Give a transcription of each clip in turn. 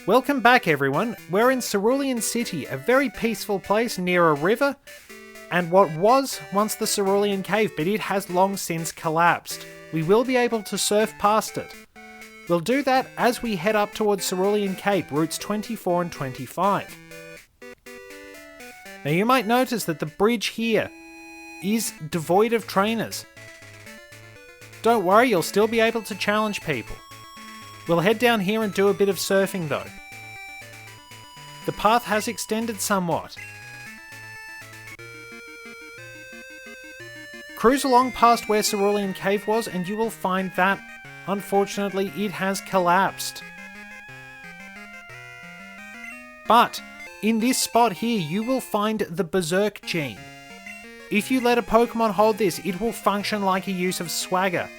Welcome back, everyone. We're in Cerulean City, a very peaceful place near a river, and what was once the Cerulean Cave, but it has long since collapsed. We will be able to surf past it. We'll do that as we head up towards Cerulean Cape, routes 24 and 25. Now you might notice that the bridge here is devoid of trainers. Don't worry, you'll still be able to challenge people. We'll head down here and do a bit of surfing though. The path has extended somewhat. Cruise along past where Cerulean Cave was and you will find that, unfortunately, it has collapsed. But in this spot here, you will find the Berserk gene. If you let a Pokemon hold this, it will function like a use of Swagger.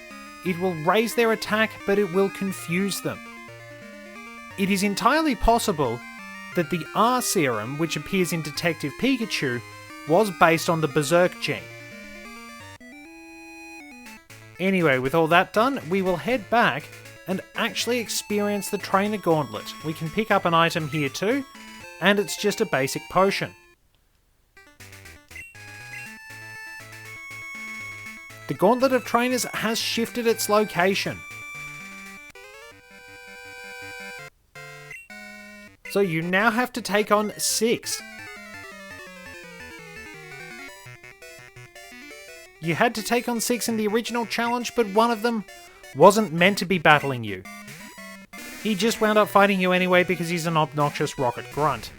It will raise their attack, but it will confuse them. It is entirely possible that the R serum, which appears in Detective Pikachu, was based on the Berserk gene. Anyway, with all that done, we will head back and actually experience the Trainer Gauntlet. We can pick up an item here too, and it's just a basic potion. The Gauntlet of Trainers has shifted its location. So you now have to take on 6. You had to take on 6 in the original challenge, but one of them wasn't meant to be battling you. He just wound up fighting you anyway because he's an obnoxious rocket grunt.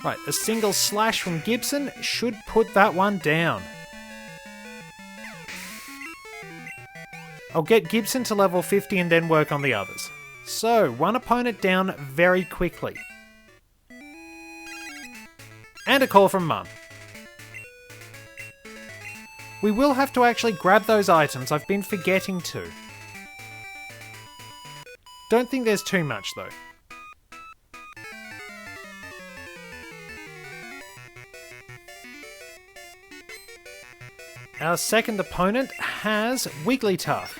Right, a single slash from Gibson should put that one down. I'll get Gibson to level 50 and then work on the others. So, one opponent down very quickly. And a call from Mum. We will have to actually grab those items, I've been forgetting to. Don't think there's too much though. Our second opponent has Wigglytuff.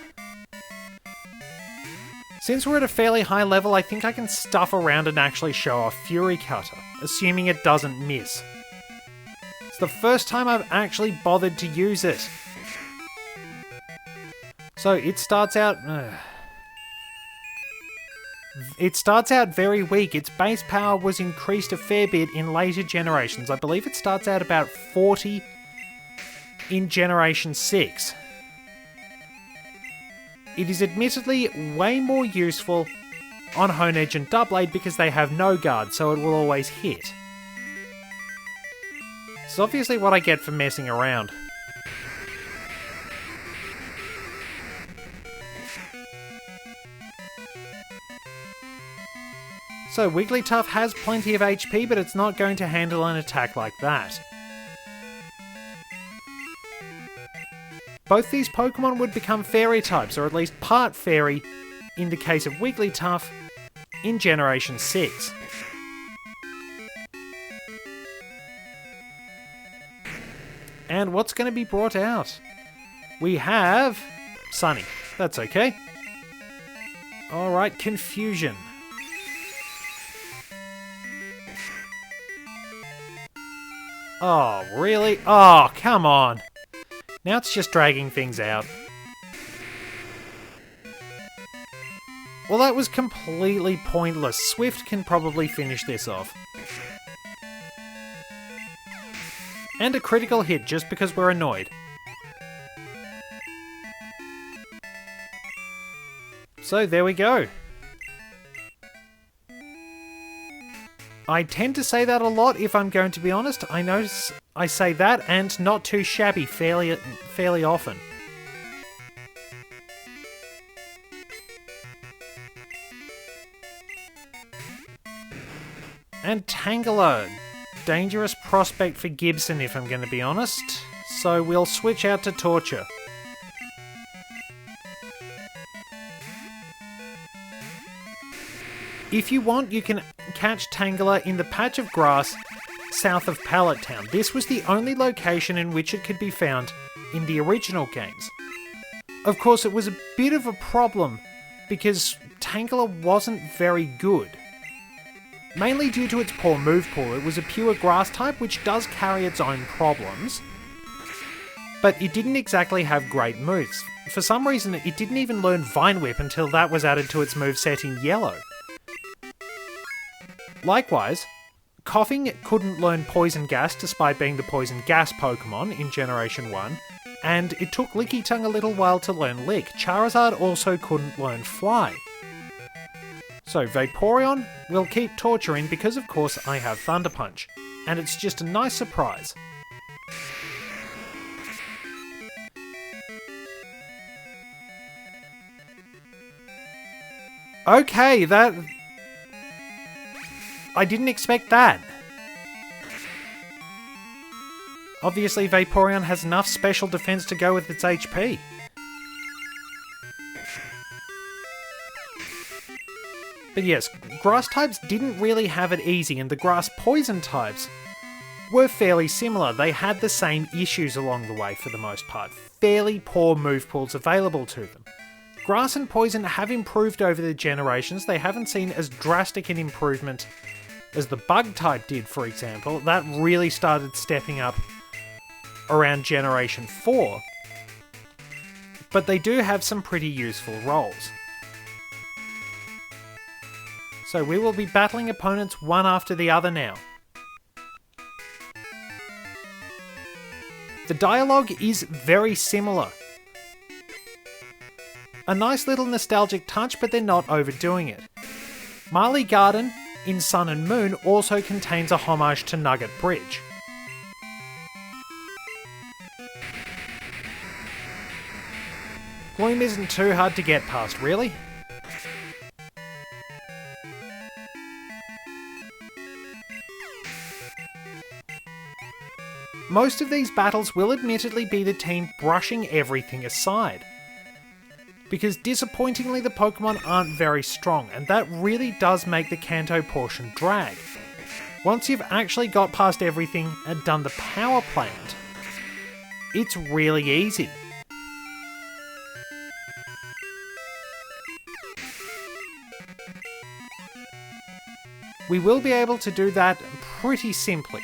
Since we're at a fairly high level, I think I can stuff around and actually show off Fury Cutter, assuming it doesn't miss. It's the first time I've actually bothered to use it. So it starts out... It starts out very weak. Its base power was increased a fair bit in later generations. I believe it starts out about 40 in Generation 6. It is admittedly way more useful on Honedge and Doublade because they have no guard, so it will always hit. It's obviously what I get for messing around. So Wigglytuff has plenty of HP, but it's not going to handle an attack like that. Both these Pokemon would become Fairy types, or at least part Fairy, in the case of Wigglytuff, in Generation 6. And what's going to be brought out? We have... Sunny. That's okay. Alright, Confusion. Oh, really? Oh, come on. Now it's just dragging things out. Well, that was completely pointless. Swift can probably finish this off. And a critical hit just because we're annoyed. So there we go. I tend to say that a lot, if I'm going to be honest. I notice I say that and not too shabby fairly often. And Tangela. Dangerous prospect for Gibson, if I'm going to be honest. So we'll switch out to Torture. If you want, you can catch Tangela in the patch of grass south of Pallet Town. This was the only location in which it could be found in the original games. Of course, it was a bit of a problem because Tangela wasn't very good. Mainly due to its poor move pool, it was a pure grass type which does carry its own problems, but it didn't exactly have great moves. For some reason, it didn't even learn Vine Whip until that was added to its moveset in yellow. Likewise, Coughing couldn't learn Poison Gas despite being the Poison Gas Pokemon in Generation 1, and it took Licky Tongue a little while to learn Lick. Charizard also couldn't learn Fly. So Vaporeon will keep torturing because of course I have Thunder Punch, and it's just a nice surprise. Okay, I didn't expect that. Obviously Vaporeon has enough special defense to go with its HP. But yes, grass types didn't really have it easy, and the grass poison types were fairly similar. They had the same issues along the way for the most part. Fairly poor move pools available to them. Grass and poison have improved over the generations. They haven't seen as drastic an improvement as the bug type did, for example. That really started stepping up around Generation 4. But they do have some pretty useful roles. So we will be battling opponents one after the other now. The dialogue is very similar. A nice little nostalgic touch, but they're not overdoing it. Marley Garden in Sun and Moon also contains a homage to Nugget Bridge. Gloom isn't too hard to get past, really. Most of these battles will admittedly be the team brushing everything aside, because disappointingly the Pokemon aren't very strong, and that really does make the Kanto portion drag. Once you've actually got past everything and done the power plant, it's really easy. We will be able to do that pretty simply.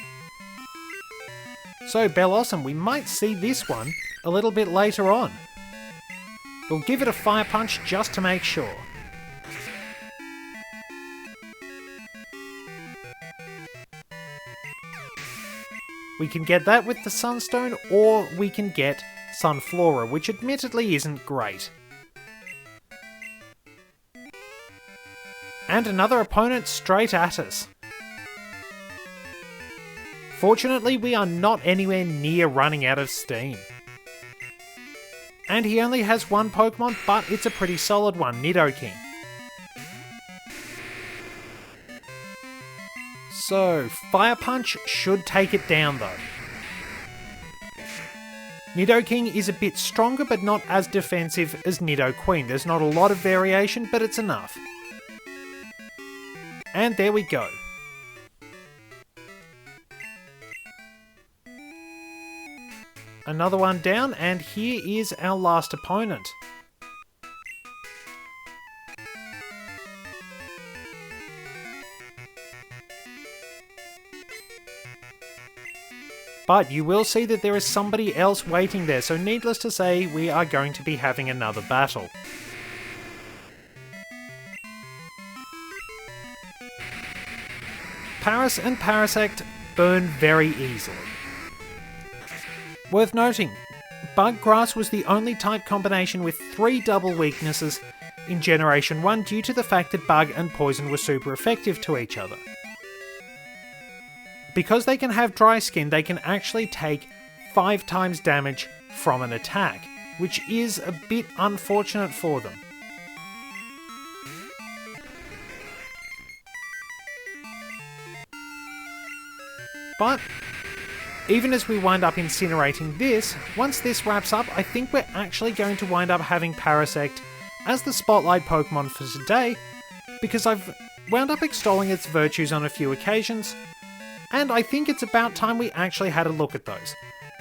So Bellossom, we might see this one a little bit later on. We'll give it a Fire Punch just to make sure. We can get that with the Sunstone, or we can get Sunflora, which admittedly isn't great. And another opponent straight at us. Fortunately, we are not anywhere near running out of steam. And he only has one Pokemon, but it's a pretty solid one, Nidoking. So, Fire Punch should take it down though. Nidoking is a bit stronger, but not as defensive as Nidoqueen. There's not a lot of variation, but it's enough. And there we go. Another one down, and here is our last opponent. But you will see that there is somebody else waiting there, so needless to say, we are going to be having another battle. Paras and Parasect burn very easily. Worth noting, Bug Grass was the only type combination with 3 double weaknesses in Generation 1 due to the fact that Bug and Poison were super effective to each other. Because they can have Dry Skin, they can actually take 5 times damage from an attack, which is a bit unfortunate for them. But even as we wind up incinerating this, once this wraps up, I think we're actually going to wind up having Parasect as the spotlight Pokemon for today, because I've wound up extolling its virtues on a few occasions, and I think it's about time we actually had a look at those.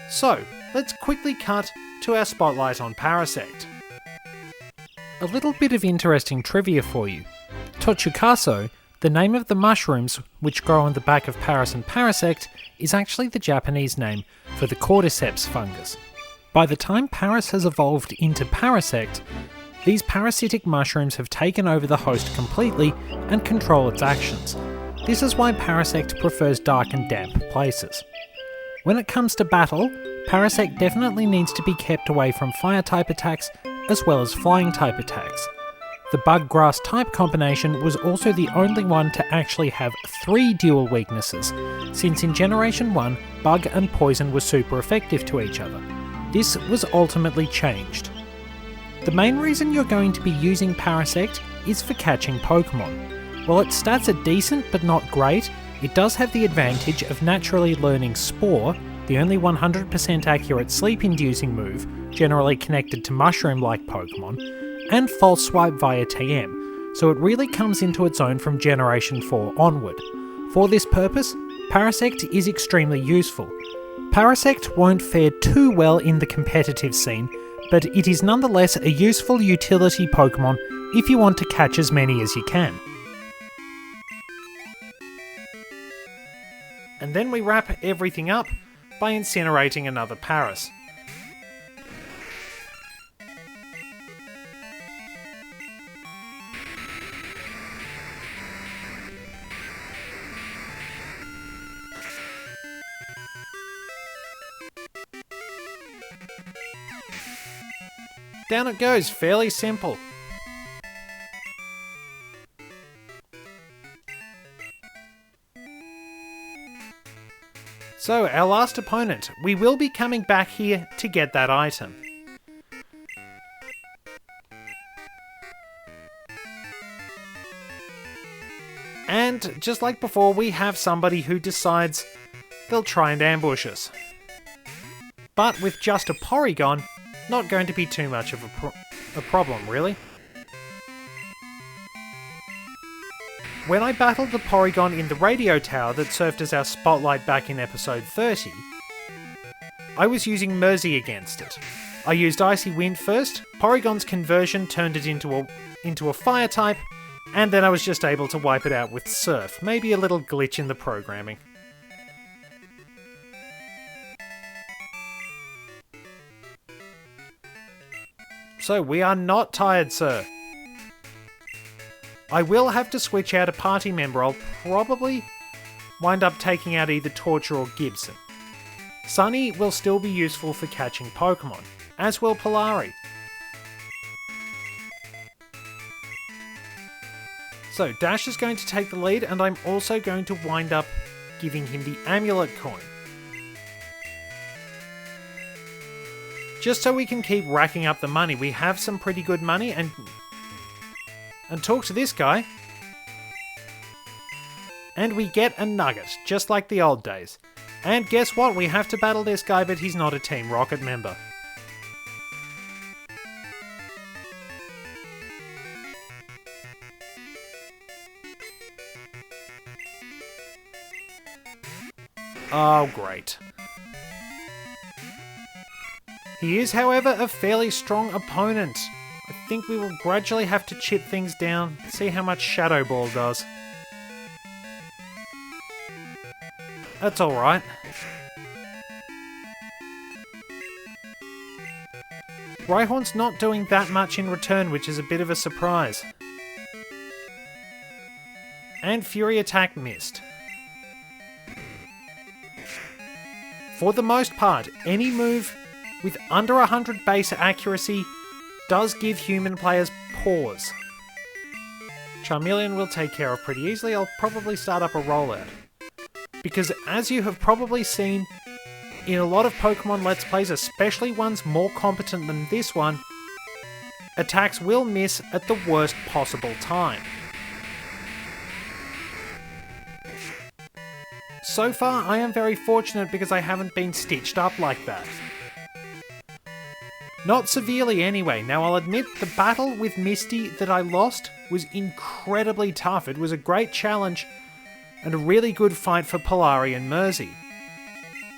So, let's quickly cut to our spotlight on Parasect. A little bit of interesting trivia for you. Tochukaso, the name of the mushrooms which grow on the back of Paris and Parasect, is actually the Japanese name for the cordyceps fungus. By the time Paris has evolved into Parasect, these parasitic mushrooms have taken over the host completely and control its actions. This is why Parasect prefers dark and damp places. When it comes to battle, Parasect definitely needs to be kept away from fire type attacks as well as flying type attacks. The bug grass type combination was also the only one to actually have 3 dual weaknesses, since in Generation 1, bug and poison were super effective to each other. This was ultimately changed. The main reason you're going to be using Parasect is for catching Pokemon. While its stats are decent but not great, it does have the advantage of naturally learning Spore, the only 100% accurate sleep-inducing move, generally connected to mushroom-like Pokemon, and False Swipe via TM, so it really comes into its own from Generation 4 onward. For this purpose, Parasect is extremely useful. Parasect won't fare too well in the competitive scene, but it is nonetheless a useful utility Pokemon if you want to catch as many as you can. And then we wrap everything up by incinerating another Paras. Down it goes, fairly simple. So, our last opponent. We will be coming back here to get that item. And, just like before, we have somebody who decides they'll try and ambush us. But with just a Porygon, not going to be too much of a problem, really. When I battled the Porygon in the radio tower that served as our spotlight back in episode 30, I was using Mersey against it. I used Icy Wind first, Porygon's conversion turned it into a fire type, and then I was just able to wipe it out with Surf. Maybe a little glitch in the programming. So we are not tired, sir. I will have to switch out a party member. I'll probably wind up taking out either Torture or Gibson. Sunny will still be useful for catching Pokemon, as will Polari. So Dash is going to take the lead, and I'm also going to wind up giving him the Amulet Coin. Just so we can keep racking up the money. We have some pretty good money, and talk to this guy. And we get a nugget, just like the old days. And guess what? We have to battle this guy, but he's not a Team Rocket member. Oh, great. He is, however, a fairly strong opponent. I think we will gradually have to chip things down, see how much Shadow Ball does. That's alright. Rhyhorn's not doing that much in return, which is a bit of a surprise. And Fury Attack missed. For the most part, any move with under 100 base accuracy does give human players pause. Charmeleon will take care of pretty easily. I'll probably start up a rollout. Because as you have probably seen in a lot of Pokemon Let's Plays, especially ones more competent than this one, attacks will miss at the worst possible time. So far, I am very fortunate because I haven't been stitched up like that. Not severely anyway. Now I'll admit the battle with Misty that I lost was incredibly tough. It was a great challenge and a really good fight for Polari and Mersey.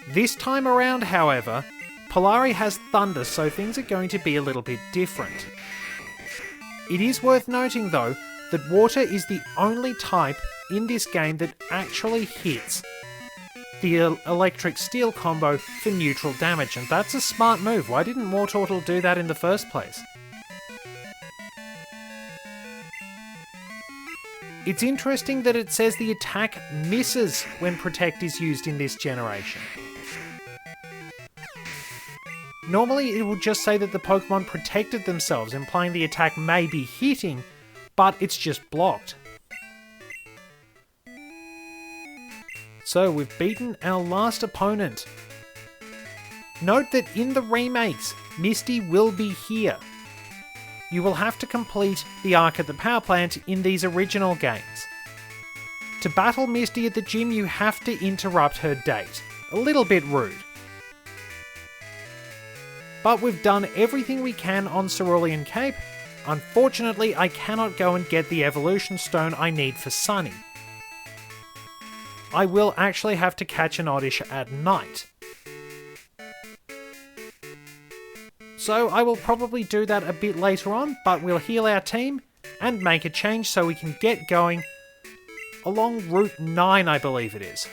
This time around, however, Polari has Thunder, so things are going to be a little bit different. It is worth noting though that water is the only type in this game that actually hits the electric steel combo for neutral damage, and that's a smart move. Why didn't Wartortle do that in the first place? It's interesting that it says the attack misses when Protect is used in this generation. Normally it will just say that the Pokemon protected themselves, implying the attack may be hitting, but it's just blocked. So we've beaten our last opponent. Note that in the remakes, Misty will be here. You will have to complete the arc at the power plant in these original games. To battle Misty at the gym, you have to interrupt her date. A little bit rude. But we've done everything we can on Cerulean Cape. Unfortunately, I cannot go and get the evolution stone I need for Sunny. I will actually have to catch an Oddish at night. So I will probably do that a bit later on, but we'll heal our team and make a change so we can get going along Route 9, I believe it is.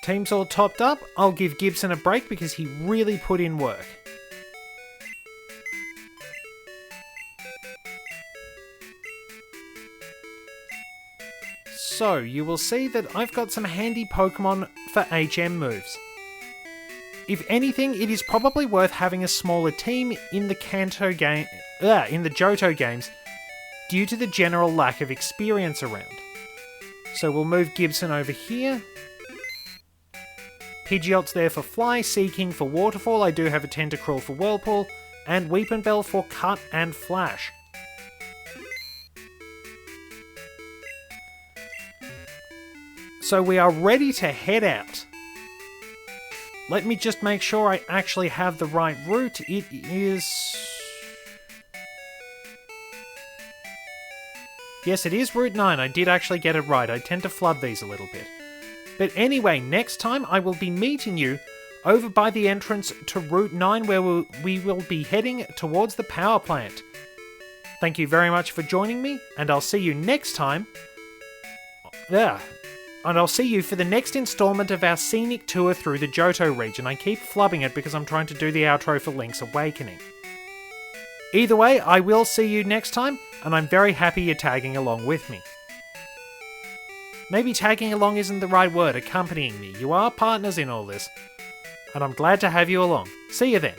Team's all topped up. I'll give Gibson a break because he really put in work. So, you will see that I've got some handy Pokemon for HM moves. If anything, it is probably worth having a smaller team in the Johto games due to the general lack of experience around. So we'll move Gibson over here. Pidgeot's there for Fly, Seeking for Waterfall, I do have a Tentacruel for Whirlpool, and Weepinbell for Cut and Flash. So we are ready to head out. Let me just make sure I actually have the right route. It is... Yes, it is Route 9. I did actually get it right. I tend to flood these a little bit. But anyway, next time I will be meeting you over by the entrance to Route 9 where we will be heading towards the power plant. Thank you very much for joining me, and I'll see you next time. And I'll see you for the next installment of our scenic tour through the Johto region. I keep flubbing it because I'm trying to do the outro for Link's Awakening. Either way, I will see you next time, and I'm very happy you're tagging along with me. Maybe tagging along isn't the right word, accompanying me. You are partners in all this, and I'm glad to have you along. See you then.